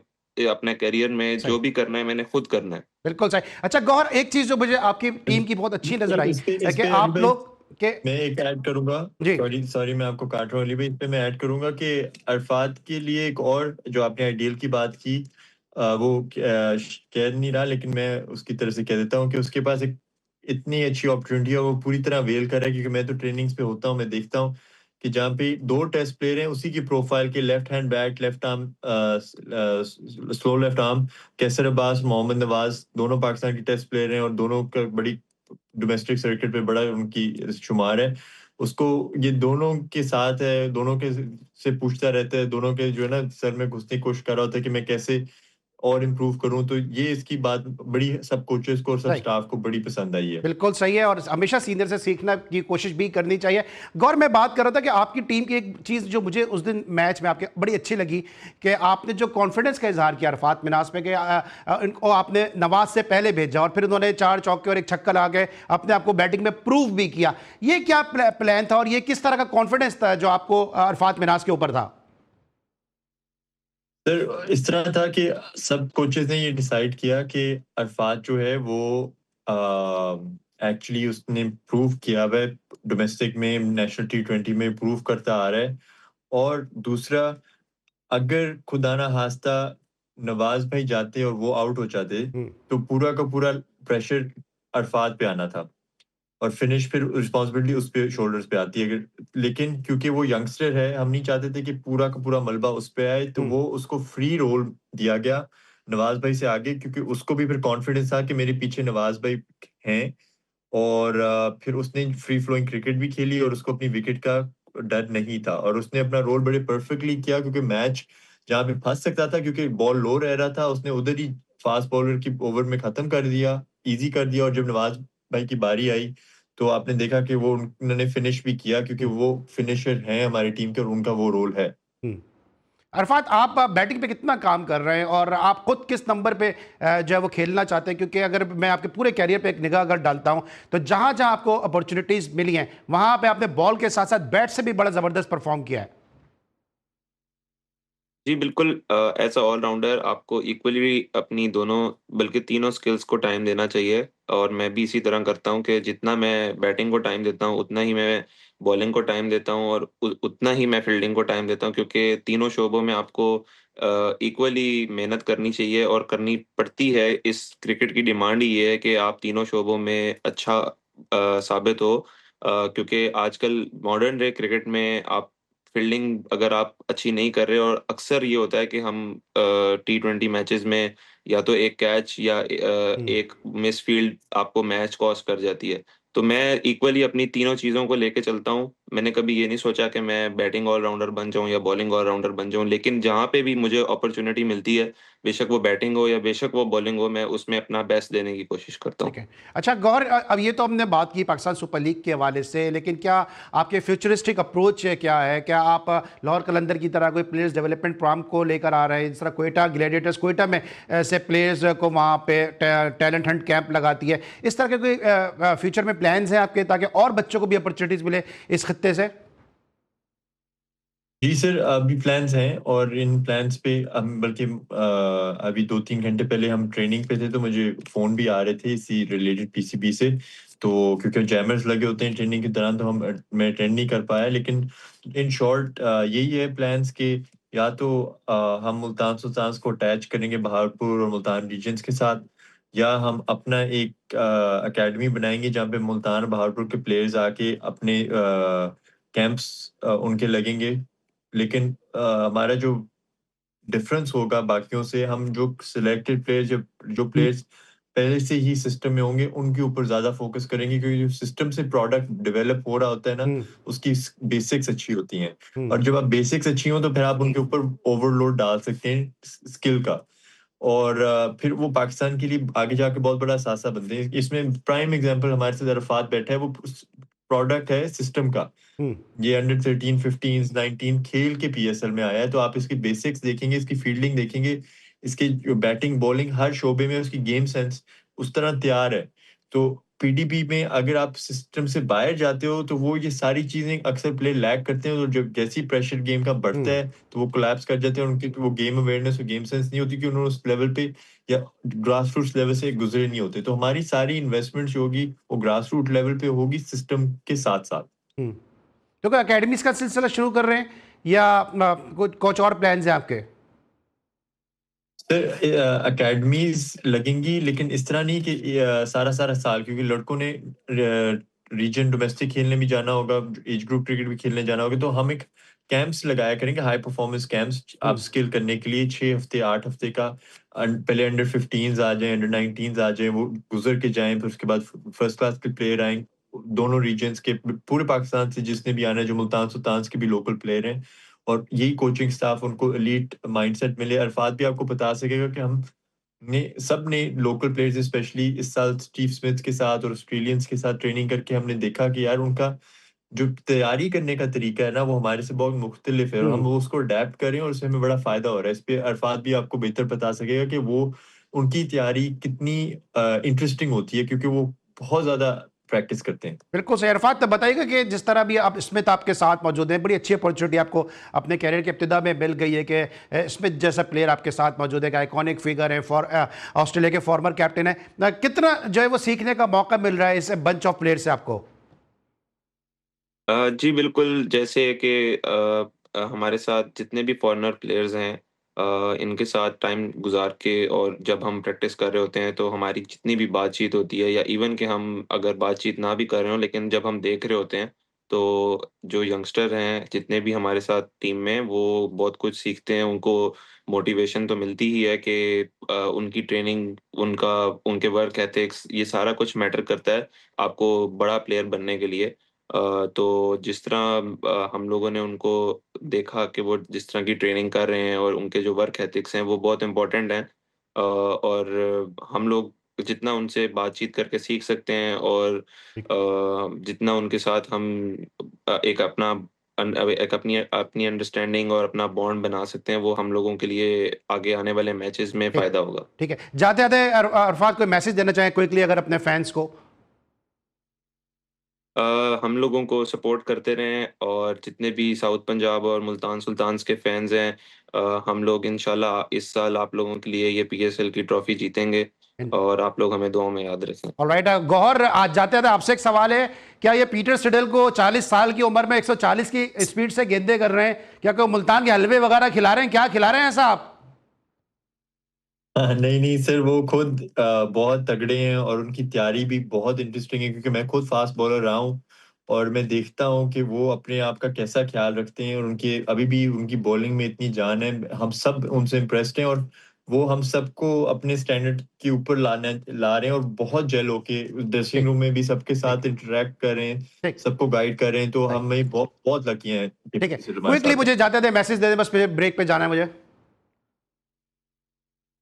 अपने करियर में सही, जो भी करना है मैंने खुद करना है। बिल्कुल सही। अच्छा गौहर, एक चीज़ जो मुझे आपकी टीम की बहुत अच्छी नज़र आई है इस कि पे अली आप भाई लोग के मैं एक ऐड करूंगा। जी, सॉरी सॉरी मैं आपको काट रहा हूँ अली भाई। इस पे मैं ऐड करूंगा कि अरफात के लिए एक और जो आपने आइडियल की बात की, वो कह नहीं रहा लेकिन मैं उसकी तरह से कह देता हूँ कि उसके पास एक इतनी अच्छी अपॉर्चुनिटी है, वो पूरी तरह अवेल कर रहा है। क्योंकि मैं तो ट्रेनिंग्स पे होता हूँ, मैं देखता हूँ कि जहाँ पे दो टेस्ट प्लेयर हैं उसी की प्रोफाइल के, left hand bat, left arm, slow left arm, Kaiser Abbas, Mohammad Nawaz, दोनों पाकिस्तान की टेस्ट प्लेयर हैं और दोनों का बड़ी डोमेस्टिक सर्किट पे बड़ा उनकी शुमार है। उसको ये दोनों के साथ है, दोनों के से पूछता रहता है, दोनों के जो है ना सर में घुसने की कोशिश कर रहा होता है कि मैं कैसे और इम्प्रूव करूँ। तो ये इसकी बात बड़ी सब कोचेस को और सब सही। स्टाफ को बड़ी पसंद आई है। बिल्कुल सही है और हमेशा सीनियर से सीखना की कोशिश भी करनी चाहिए। गौर, मैं बात कर रहा था कि आपकी टीम की एक चीज़ जो मुझे उस दिन मैच में आपके बड़ी अच्छी लगी कि आपने जो कॉन्फिडेंस का इजहार किया अरफात मिनास में कि इनको आपने नवाज से पहले भेजा और फिर उन्होंने 4 चौके और 1 छक्का ला के अपने आप को बैटिंग में प्रूव भी किया। ये क्या प्लान था और ये किस तरह का कॉन्फिडेंस था जो आपको अरफात मिनास के ऊपर था? सर इस तरह था कि सब कोचेस ने ये डिसाइड किया कि अरफात जो है वो एक्चुअली उसने प्रूव किया हुआ है डोमेस्टिक में, नेशनल टी20 में प्रूव करता आ रहा है। और दूसरा, अगर खुदा ना खास्ता नवाज भाई जाते और वो आउट हो जाते हम्म, तो पूरा का पूरा प्रेशर अरफात पे आना था और फिनिश फिर रिस्पॉन्सिबिलिटी उस पे शोल्डर्स पे आती है। अगर लेकिन क्योंकि वो यंगस्टर है, हम नहीं चाहते थे कि पूरा का पूरा मलबा उस पे आए, तो हम्म, वो उसको फ्री रोल दिया गया नवाज भाई से आगे, क्योंकि उसको भी फिर कॉन्फिडेंस था कि मेरे पीछे नवाज भाई हैं। और फिर उसने फ्री फ्लोइंग क्रिकेट भी खेली और उसको अपनी विकेट का डर नहीं था और उसने अपना रोल बड़े परफेक्टली किया। क्योंकि मैच जहाँ पे फंस सकता था, क्योंकि बॉल लो रह रहा था, उसने उधर ही फास्ट बॉलर की ओवर में खत्म कर दिया, इजी कर दिया। और जब नवाज भाई की बारी आई तो आपने देखा कि वो उन्होंने फिनिश भी किया, क्योंकि हम्म, वो फिनिशर हैं हमारी टीम के और उनका वो रोल है। हम्म। अरफात, आप बैटिंग पे कितना काम कर रहे हैं और आप खुद किस नंबर पे जो है वो खेलना चाहते हैं? क्योंकि अगर मैं आपके पूरे कैरियर पे एक निगाह अगर डालता हूं तो जहां जहां आपको अपॉर्चुनिटीज मिली हैं वहां पे आपने बॉल के साथ साथ बैट से भी बड़ा जबरदस्त परफॉर्म किया है। जी, बिल्कुल एज़ अ ऑल-राउंडर आपको इक्वली अपनी दोनों बल्कि तीनों स्किल्स को टाइम देना चाहिए और मैं भी इसी तरह करता हूँ कि जितना मैं बैटिंग को टाइम देता हूँ, उतना ही मैं बॉलिंग को टाइम देता हूँ और उतना ही मैं फील्डिंग को टाइम देता हूँ क्योंकि तीनों शोबों में आपको इक्वली मेहनत करनी चाहिए और करनी पड़ती है। इस क्रिकेट की डिमांड ही ये है कि आप तीनों शोबों में अच्छा साबित हो क्योंकि आजकल मॉडर्न डे क्रिकेट में आप फील्डिंग अगर आप अच्छी नहीं कर रहे और अक्सर ये होता है कि हम टी20 मैचेस में या तो एक कैच या हम्म। एक मिस फील्ड आपको मैच कॉस्ट कर जाती है। तो मैं इक्वली अपनी तीनों चीज़ों को लेके चलता हूँ। मैंने कभी ये नहीं सोचा कि मैं बैटिंग ऑल-राउंडर बन जाऊँ या बॉलिंग ऑल-राउंडर बन जाऊँ, लेकिन जहाँ पे भी मुझे अपॉर्च्युनिटी मिलती है, बेशक वो बैटिंग हो या बेशक वो बॉलिंग हो, मैं उसमें अपना बेस्ट देने की कोशिश करता हूँ। ठीक है। अच्छा गौर, अब ये तो हमने बात की पाकिस्तान सुपर लीग के हवाले से, लेकिन क्या आपके फ्यूचरिस्टिक अप्रोच क्या है? क्या आप लाहौर कलंदर की तरह कोई प्लेयर्स डेवलपमेंट प्रोग्राम को लेकर आ रहे हैं, जिस तरह कोयटा ग्लैडिएटर्स कोयटा में ऐसे प्लेयर्स को वहाँ पे टैलेंट हंट कैंप लगाती है, इस तरह के कोई फ्यूचर में प्लान्स हैं आपके ताकि और बच्चों को भी अपॉर्चुनिटीज़ मिले इस खत्ते से? जी सर, अभी प्लान्स हैं और इन प्लान्स पे हम बल्कि अभी 2-3 घंटे पहले हम ट्रेनिंग पे थे तो मुझे फ़ोन भी आ रहे थे इसी रिलेटेड पीसीबी से। तो क्योंकि जैमर्स लगे होते हैं ट्रेनिंग के दौरान तो हम मैं अटेंड नहीं कर पाया। लेकिन इन शॉर्ट यही है प्लान्स के, या तो हम मुल्तान सुल्तान्स को अटैच करेंगे बहावलपुर और मुल्तान रीजन्स के साथ, या हम अपना एक अकेडमी बनाएँगे जहाँ पे मुल्तान और बहावलपुर के प्लेयर्स आके अपने कैंप्स उनके लगेंगे। लेकिन हमारा जो डिफरेंस होगा बाकियों से, हम जो सिलेक्टेड प्लेयर्स जो प्लेयर्स पहले से ही सिस्टम में होंगे उनके ऊपर ज़्यादा फ़ोकस करेंगे, क्योंकि जो सिस्टम से प्रोडक्ट डेवलप हो रहा होता है ना, हम्म, उसकी बेसिक्स अच्छी होती हैं। हम्म, और जब आप बेसिक्स अच्छी हो तो फिर आप उनके ऊपर ओवरलोड डाल सकते हैं स्किल का। और फिर वो पाकिस्तान के लिए आगे जाके बहुत बड़ा सासा बनते हैं। इसमें प्राइम एग्जांपल हमारे साथ अरफात बैठा है, वो प्रोडक्ट है सिस्टम का। हम्म, ये अंडर 13, 15, 19 खेल के पीएसएल में आया है, तो आप इसकी बेसिक्स देखेंगे, इसकी फील्डिंग देखेंगे, इसकी जो बैटिंग, बॉलिंग हर शोबे में उसकी गेम सेंस उस तरह तैयार है। तो पीडीपी में अगर आप सिस्टम से बाहर जाते हो तो वो ये सारी चीजें अक्सर प्लेयर लैक करते हैं, और जब जैसी प्रेशर गेम का बढ़ता है तो वो कोलैप्स कर जाते हैं, उनकी वो गेम अवेयरनेस और गेम सेंस नहीं होती कि उन्होंने उस लेवल पे या ग्रास रूट लेवल से गुजरे नहीं होते। तो हमारी सारी इन्वेस्टमेंट जो होगी वो ग्रास रूट लेवल पे होगी सिस्टम के साथ साथ। तो क्या अकेडमीज का सिलसिला शुरू कर रहे हैं या कुछ और प्लान्स हैं आपके? सर अकेडमीज लगेंगी, लेकिन इस तरह नहीं कि सारा सारा साल, क्योंकि लड़कों ने रीजन डोमेस्टिक खेलने भी जाना होगा, एज ग्रुप क्रिकेट भी खेलने जाना होगा, तो हम एक कैंप्स लगाया करेंगे, हाई परफॉर्मेंस कैंप्स आप स्किल करने के लिए 6 हफ्ते 8 हफ्ते का। पहले अंडर 15 आ जाए, अंडर 19 आ जाए, वो गुजर के जाएं, फिर उसके बाद फर्स्ट क्लास के प्लेयर आए दोनों रीजन्स के, पूरे पाकिस्तान से जिसने भी आना है, जो मुल्तान सुल्तान के भी लोकल प्लेयर हैं, और यही कोचिंग स्टाफ उनको एलीट माइंडसेट मिले। अरफात भी आपको बता सकेगा कि हम ने सब ने लोकल प्लेयर्स स्पेशली इस साल स्टीव स्मिथ के साथ और ऑस्ट्रेलियंस के साथ ट्रेनिंग करके हमने देखा कि यार उनका जो तैयारी करने का तरीका है ना, वो हमारे से बहुत मुख्तलिफ है, और हम वो उसको अडेप्ट करें और उससे हमें बड़ा फायदा हो रहा है। इस पे अरफात भी आपको बेहतर बता सकेगा कि वो उनकी तैयारी कितनी इंटरेस्टिंग होती है, क्योंकि वो बहुत ज्यादा प्रैक्टिस करते हैं। बिल्कुल सही। अरफात, तो बताइएगा कि जिस तरह भी आप स्मिथ आपके साथ मौजूद हैं, बड़ी अच्छी अपॉर्चुनिटी आपको अपने कैरियर के इब्तिदा में मिल गई है कि स्मिथ जैसा प्लेयर आपके साथ मौजूद है, आइकॉनिक फिगर है, ऑस्ट्रेलिया के फॉर्मर कैप्टन है। कितना जो है वो सीखने का मौका मिल रहा है इस बंच ऑफ प्लेयर से आपको? जी बिल्कुल, जैसे कि हमारे साथ जितने भी फॉरेनर प्लेयर्स हैं, इनके साथ टाइम गुज़ार के और जब हम प्रैक्टिस कर रहे होते हैं, तो हमारी जितनी भी बातचीत होती है, या इवन कि हम अगर बातचीत ना भी कर रहे हों, लेकिन जब हम देख रहे होते हैं, तो जो यंगस्टर हैं, जितने भी हमारे साथ टीम में, वो बहुत कुछ सीखते हैं। उनको मोटिवेशन तो मिलती ही है कि उनकी ट्रेनिंग, उनके वर्क एथिक्स, ये सारा कुछ मैटर करता है, आपको बड़ा प्लेयर बनने के लिए। तो जिस तरह हम लोगों ने उनको देखा कि वो जिस तरह की ट्रेनिंग कर रहे हैं और उनके जो वर्क एथिक्स हैं, वो बहुत इम्पोर्टेंट हैं। और हम लोग जितना उनसे बातचीत करके सीख सकते हैं, और जितना उनके साथ हम एक अपना एक अपनी अपनी अंडरस्टैंडिंग और अपना बॉन्ड बना सकते हैं, वो हम लोगों के लिए आगे आने वाले मैचेस में ठीक फ़ायदा होगा। ठीक है। जाते जाते अरफात कोई मैसेज देना चाहें क्विकली अगर अपने फैंस को? हम लोगों को सपोर्ट करते रहें, और जितने भी साउथ पंजाब और मुल्तान सुल्तान्स के फैंस हैं, हम लोग इंशाल्लाह इस साल आप लोगों के लिए ये पीएसएल की ट्रॉफी जीतेंगे, और आप लोग हमें दुआओं में याद रखें। ऑलराइट गौहर, आज जाते जाते आपसे एक सवाल है, क्या ये पीटर सिडल को 40 साल की उम्र में 140 की स्पीड से गेंदे कर रहे हैं? क्या कोई मुल्तान के हलवे वगैरह खिला रहे हैं? क्या खिला रहे हैं ऐसा आप? नहीं नहीं सर, वो खुद बहुत तगड़े हैं, और उनकी तैयारी भी बहुत इंटरेस्टिंग है, क्योंकि मैं खुद फास्ट बॉलर रहा हूँ, और मैं देखता हूँ कि वो अपने आप का कैसा ख्याल रखते हैं, और उनकी अभी भी उनकी बॉलिंग में इतनी जान है। हम सब उनसे इम्प्रेस्ड हैं, और वो हम सबको अपने स्टैंडर्ड के ऊपर ला रहे हैं, और बहुत जेल होके ड्रेसिंग ठीक रूम में भी सबके ठीक साथ इंटरेक्ट कर रहे हैं, ठीक सबको गाइड कर रहे हैं। तो राइट, हमें बहुत बहुत लकी हैं कि ठीक है। सिर्फ हमारे क्विकली साथ हैं। मुझे जाते जाते मैसेज दे दे, बस ब्रेक पे जाना है मुझे।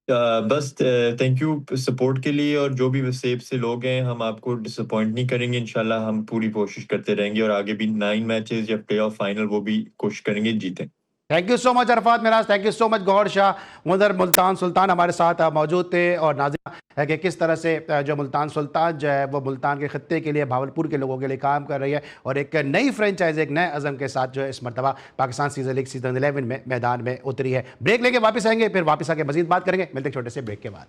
बस थैंक यू सपोर्ट के लिए, और जो भी वसेब से लोग हैं, हम आपको डिसअपॉइंट नहीं करेंगे इंशाल्लाह। हम पूरी कोशिश करते रहेंगे, और आगे भी 9 मैचेस या प्ले ऑफ फाइनल वो भी कोशिश करेंगे जीतें। Thank you so much Arafat Miraj, thank you so much. Gauhar Shah उधर मुल्तान सुल्तान हमारे साथ मौजूद थे, और नाज़रीन है कि किस तरह से जो मुल्तान सुल्तान जो है वो मुल्तान के खत्ते के लिए, भावलपुर के लोगों के लिए काम कर रही है, और एक नई फ्रेंचाइज, एक नए अज़म के साथ जो है इस मरतबा पाकिस्तान सीजन लीग सीजन 11 में मैदान में उतरी है। ब्रेक लेके वापस आएंगे, फिर वापस आके मजीद बात करेंगे। मिलते हैं छोटे से ब्रेक के बाद।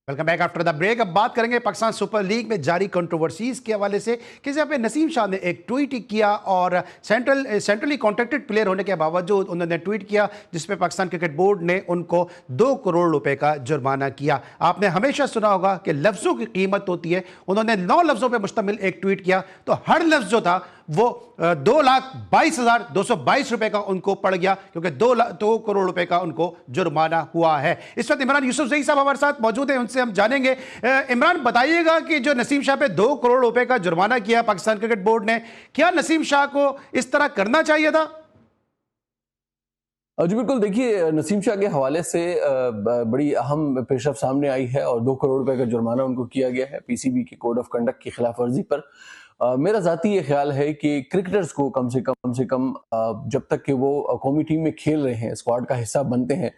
Welcome back after the break. अब बात करेंगे पाकिस्तान सुपर लीग में जारी कंट्रोवर्सीज के हवाले से कि जहाँ पे नसीम शाह ने एक ट्वीट किया, और सेंट्रली कॉन्ट्रैक्टेड प्लेयर होने के बावजूद उन्होंने ट्वीट किया जिसपे पाकिस्तान क्रिकेट बोर्ड ने उनको 2 करोड़ रुपए का जुर्माना किया। आपने हमेशा सुना होगा कि लफ्ज़ों की कीमत होती है। उन्होंने 9 लफ्ज़ों पर मुश्तमिल एक ट्वीट किया, तो हर लफ्ज़ जो था वो 2,22,222 रुपए का उनको पड़ गया, क्योंकि 2 करोड़ रुपए का उनको जुर्माना हुआ है। इस वक्त इमरान यूसुफ ज़ई साहब हमारे साथ मौजूद हैं, उनसे हम जानेंगे। इमरान, बताइएगा कि जो नसीम शाह पे 2 करोड़ रुपए का जुर्माना किया पाकिस्तान क्रिकेट बोर्ड ने, क्या नसीम शाह को इस तरह करना चाहिए था? जी बिल्कुल, देखिए नसीम शाह के हवाले से बड़ी अहम पेशरफ सामने आई है, और 2 करोड़ रुपए का जुर्माना उनको किया गया है पीसीबी के कोड ऑफ कंडक्ट की खिलाफ वर्जी पर। मेरा ज़ाती ये ख्याल है कि क्रिकेटर्स को कम से कम जब तक कि वो कौमी टीम में खेल रहे हैं, स्क्वाड का हिस्सा बनते हैं,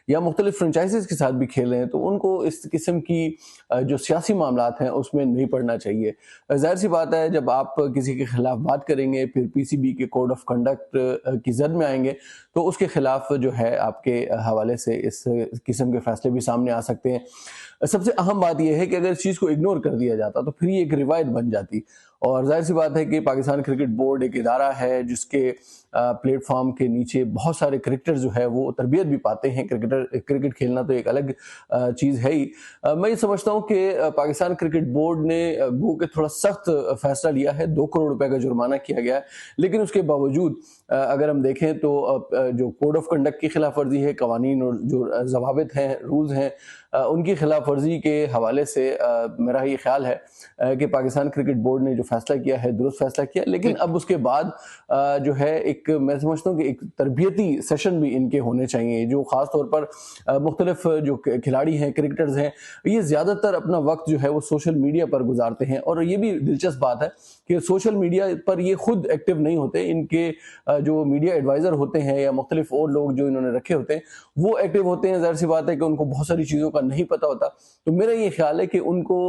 या मुख्तलिफ फ्रेंचाइजीज के साथ भी खेल रहे हैं, तो उनको इस किस्म की जो सियासी मामलात हैं उसमें नहीं पड़ना चाहिए। जाहिर सी बात है, जब आप किसी के खिलाफ बात करेंगे, फिर पीसीबी के कोड ऑफ कंडक्ट की जद में आएंगे, तो उसके खिलाफ जो है आपके हवाले से इस किस्म के फैसले भी सामने आ सकते हैं। सबसे अहम बात यह है कि अगर इस चीज़ को इग्नोर कर दिया जाता तो फिर ये एक रिवायत बन जाती, और जाहिर सी बात है कि पाकिस्तान क्रिकेट बोर्ड एक इदारा है जिसके प्लेटफॉर्म के नीचे बहुत सारे क्रिकेटर जो है वो तरबियत भी पाते हैं। क्रिकेट खेलना तो एक अलग चीज़ है ही। मैं ये समझता हूँ कि पाकिस्तान क्रिकेट बोर्ड ने गो के थोड़ा सख्त फैसला लिया है, 2 करोड़ रुपए का जुर्माना किया गया है, लेकिन उसके बावजूद अगर हम देखें तो जो कोड ऑफ कंडक्ट की खिलाफ वर्जी है, कवानीन और जो जवाबित हैं, रूल्स हैं, उनकी खिलाफ वर्जी के हवाले से मेरा ये ख्याल है कि पाकिस्तान क्रिकेट बोर्ड ने जो फैसला किया है दुरुस्त फैसला किया। लेकिन अब उसके बाद जो है एक मैं समझता हूँ कि एक तरबियती सेशन भी इनके होने चाहिए, जो ख़ास तौर पर मुख्तलिफ जो खिलाड़ी हैं, क्रिकेटर्स हैं, ये ज़्यादातर अपना वक्त जो है वो सोशल मीडिया पर गुजारते हैं। और ये भी दिलचस्प बात है कि सोशल मीडिया पर ये खुद एक्टिव नहीं होते, इनके जो मीडिया एडवाइज़र होते हैं या मुख्तलिफ और लोग जो इन्होंने रखे होते हैं वो एक्टिव होते हैं। ज़ाहिर सी बात है कि उनको बहुत सारी चीज़ों का नहीं पता होता। तो मेरा ये ख्याल है कि उनको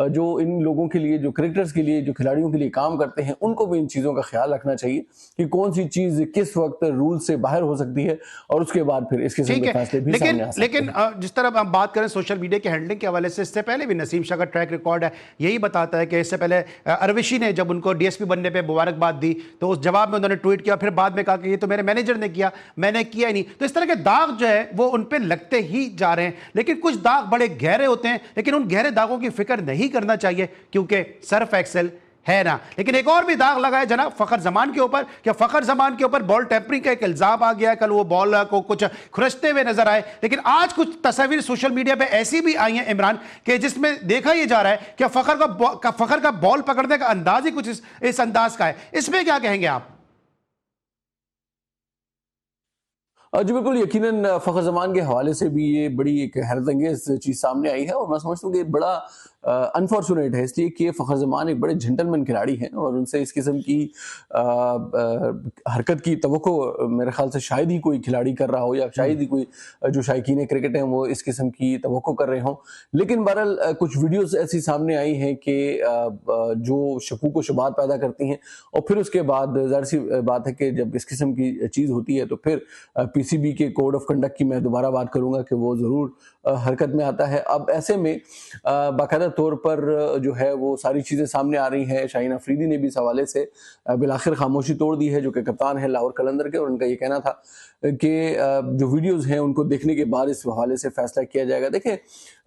जो इन लोगों के लिए, जो क्रिकेटर्स के लिए, जो खिलाड़ियों के लिए काम करते हैं, उनको भी इन चीज़ों का ख्याल रखना चाहिए कि कौन सी चीज़ किस वक्त रूल से बाहर हो सकती है, और उसके बाद फिर इस किस्म के फैसले भी सामने आ सकते हैं। लेकिन जिस तरह हम बात करें सोशल मीडिया के हैंडलिंग के हवाले से, इससे पहले भी नसीम शाह का ट्रैक रिकॉर्ड है, यही बताता है कि इससे पहले अरविशी ने जब उनको डीएसपी बनने पे मुबारकबाद दी तो उस जवाब में उन्होंने ट्वीट किया, फिर बाद में कहा कि ये तो मेरे मैनेजर ने किया, मैंने किया ही नहीं। तो इस तरह के दाग जो है वो उन पे लगते ही जा रहे हैं। लेकिन कुछ दाग बड़े गहरे होते हैं, लेकिन उन गहरे दागों की फिक्र नहीं करना चाहिए क्योंकि सर्फ एक्सेल है ना। लेकिन एक और भी दाग लगा है जनाब फखर जमान के ऊपर, क्या फखर जमान के ऊपर बॉल टेम्परिंग का एक इल्जाम आ गया है। कल वो बॉल को कुछ खुरचते हुए नजर आए, लेकिन आज कुछ तस्वीर सोशल मीडिया पे ऐसी भी आई हैं इमरान के जिसमें देखा यह जा रहा है कि फखर का बॉल पकड़ने का अंदाज ही कुछ इस अंदाज का है। इसमें क्या कहेंगे आप? जी बिल्कुल, यकीनन फखर जमान के हवाले से भी ये बड़ी एक हैरतअंगेज चीज़ सामने आई है, और मैं समझता हूँ कि बड़ा अनफॉर्चुनेट है, इसलिए कि फखर जमान एक बड़े जेंटलमैन खिलाड़ी हैं और उनसे इस किस्म की हरकत की तवक्को मेरे ख्याल से शायद ही कोई खिलाड़ी कर रहा हो, या शायद ही कोई जो शायकीन क्रिकेट हैं वो इस किस्म की तवक्को कर रहे हों। लेकिन बहरहाल कुछ वीडियोस ऐसी सामने आई हैं कि जो शकूक व शुबात पैदा करती हैं, और फिर उसके बाद ज़ाहिर सी बात है कि जब इस किस्म की चीज़ होती है तो फिर पीसीबी के कोड ऑफ कंडक्ट की मैं दोबारा बात करूंगा कि वो ज़रूर हरकत में आता है। अब ऐसे में बाकायदा तौर पर जो है वो सारी चीज़ें सामने आ रही हैं। शाहीन अफरीदी ने भी इस हवाले से बिलाखिर खामोशी तोड़ दी है, जो कि कप्तान है लाहौर कलंदर के, और उनका ये कहना था कि जो वीडियोस हैं उनको देखने के बाद इस हवाले से फैसला किया जाएगा। देखें,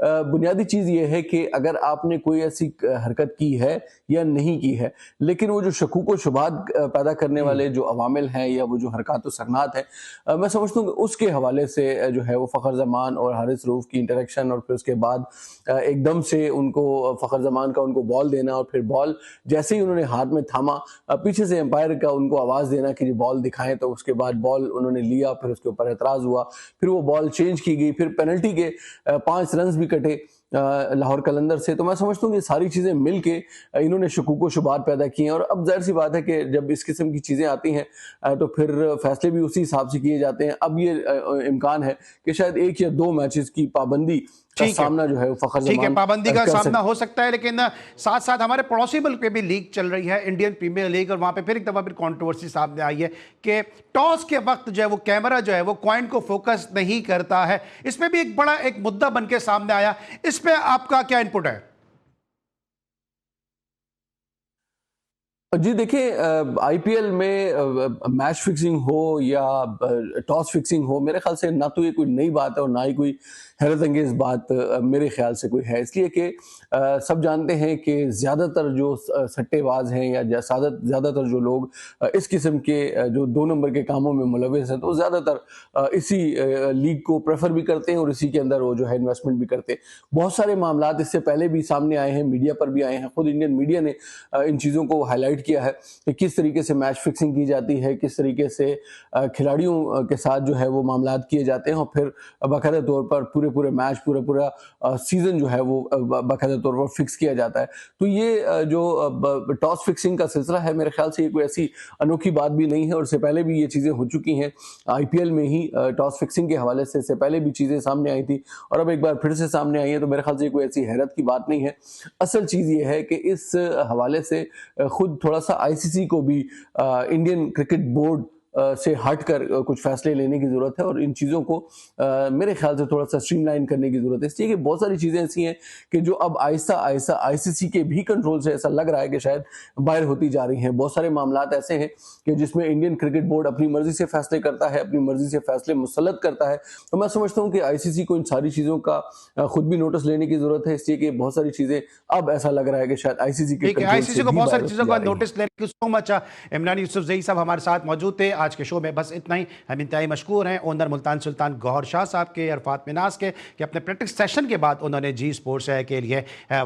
बुनियादी चीज़ ये है कि अगर आपने कोई ऐसी हरकत की है या नहीं की है, लेकिन वो जो शकूक व शुबात पैदा करने वाले जो अवामिल हैं या वो जो हरकत व सकनात हैं, मैं समझता हूँ कि उसके हवाले से जो है वो फ़खर जमान और हारिस रऊफ की इंटरेक्शन, और फिर उसके बाद एकदम से उनको फ़खर जमान का उनको बॉल देना, और फिर बॉल जैसे ही उन्होंने हाथ में थामा, पीछे से एम्पायर का उनको आवाज़ देना कि ये बॉल दिखाएं, तो उसके बाद बॉल उन्होंने लिया, फिर उसके ऊपर एतराज़ हुआ, फिर वो बॉल चेंज की गई, फिर पेनल्टी के 5 रन भी कटे लाहौर कलंदर से। तो मैं समझता हूँ कि सारी चीज़ें मिल के इन्होंने शकूक व शुबात पैदा की हैं, और अब जाहिर सी बात है कि जब इस किस्म की चीज़ें आती हैं तो फिर फैसले भी उसी हिसाब से किए जाते हैं। अब ये इम्कान है कि शायद 1 या 2 मैचेस की पाबंदी का सामना जो है वो फखर ठीक है, पाबंदी का सामना हो सकता है, लेकिन साथ साथ हमारे पड़ोसी मुल्क पे भी लीग चल रही है, इंडियन प्रीमियर लीग, और वहाँ पे फिर एक दफ़ा फिर कंट्रोवर्सी सामने आई है कि टॉस के वक्त जो है वो कैमरा जो है वो कॉइन को फोकस नहीं करता है। इसमें भी एक बड़ा एक मुद्दा बन के सामने आया, इस पे आपका क्या इनपुट है? जी देखिए, आईपीएल में मैच फिक्सिंग हो या टॉस फिक्सिंग हो, मेरे ख्याल से ना तो ये कोई नई बात है और ना ही कोई हैरत अंगेज बात मेरे ख्याल से कोई है। इसलिए कि सब जानते हैं कि ज़्यादातर जो सट्टेबाज हैं या ज़्यादातर जो लोग इस किस्म के जो 2 नंबर के कामों में मुलविस हैं, तो ज़्यादातर इसी लीग को प्रेफर भी करते हैं और इसी के अंदर वो जो है इन्वेस्टमेंट भी करते हैं। बहुत सारे मामलात इससे पहले भी सामने आए हैं, मीडिया पर भी आए हैं, खुद इंडियन मीडिया ने इन चीज़ों को हाईलाइट किया है कि किस तरीके से मैच फिक्सिंग की जाती है, किस तरीके से खिलाड़ियों के साथ जो है वो मामलात किए जाते हैं, और फिर बाकायदा तौर पर पूरे पूरे मैच, पूरा पूरा सीजन जो है वो बाकायदा तौर पर फिक्स किया जाता है। तो ये जो टॉस फिक्सिंग का सिलसिला है, मेरे ख्याल से ये कोई ऐसी अनोखी बात भी नहीं है, और इससे पहले भी ये चीज़ें हो चुकी हैं। आईपीएल में ही टॉस फिक्सिंग के हवाले से इससे पहले भी चीज़ें सामने आई थी, और अब एक बार फिर से सामने आई है, तो मेरे ख्याल से कोई ऐसी हैरत की बात नहीं है। असल चीज़ ये है कि इस हवाले से खुद थोड़ा सा आईसीसी को भी इंडियन क्रिकेट बोर्ड से हटकर कुछ फैसले लेने की ज़रूरत है, और इन चीज़ों को मेरे ख्याल से थोड़ा सा स्ट्रीमलाइन करने की ज़रूरत है। इसलिए कि बहुत सारी चीज़ें ऐसी हैं कि जो अब आहिस्ता आहिस्ता आईसीसी के भी कंट्रोल से ऐसा लग रहा है कि शायद बाहर होती जा रही हैं। बहुत सारे मामलात ऐसे हैं कि जिसमें इंडियन क्रिकेट बोर्ड अपनी मर्जी से फैसले करता है, अपनी मर्जी से फैसले मुसल्लत करता है। तो मैं समझता हूँ कि आईसीसी को इन सारी चीज़ों का खुद भी नोटिस लेने की ज़रूरत है, इसलिए कि बहुत सारी चीज़ें अब ऐसा लग रहा है कि शायद आईसीसी के कंट्रोल से आईसीसी को भी बहुत बाहर सारी चीज़ों होती का जा रही हैं। नोटिस लेने की सो मच। इमरान यूसुफजई साहब हमारे साथ मौजूद थे आज के शो में। बस इतना ही, हम इंतहाई मशकूर हैं ओनर मुल्तान सुल्तान गौहर शाह साहब के, अरफात मिनास के, कि अपने प्रैक्टिस सेशन के बाद उन्होंने जी स्पोर्ट्स के लिए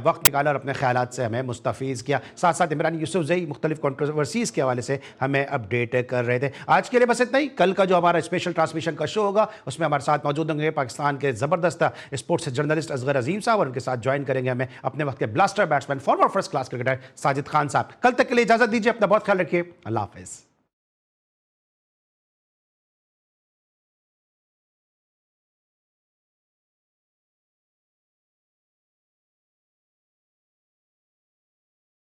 वक्त निकाला और अपने ख्यालात से हमें मुस्तफ़ीज़ किया। साथ साथ इमरान यूसुफजई मुख्तलिफ कंट्रोवर्सीज़ के हवाले से हमें अपडेट कर रहे थे। आज के लिए बस इतना ही। कल का जो हमारा स्पेशल ट्रांसमिशन का शो होगा उसमें हमारे साथ मौजूद होंगे पाकिस्तान के ज़बरदस्त स्पोर्ट्स जर्नलिस्ट असगर अजीम साहब, और उनके साथ ज्वाइन करेंगे हमें अपने वक्त के blaster batsman, farmer first class cricketer Sajid Khan साहब। कल तक के लिए इजाज़त दीजिए, अपना बहुत ख्याल रखिए। अल्लाह हाफ़िज़।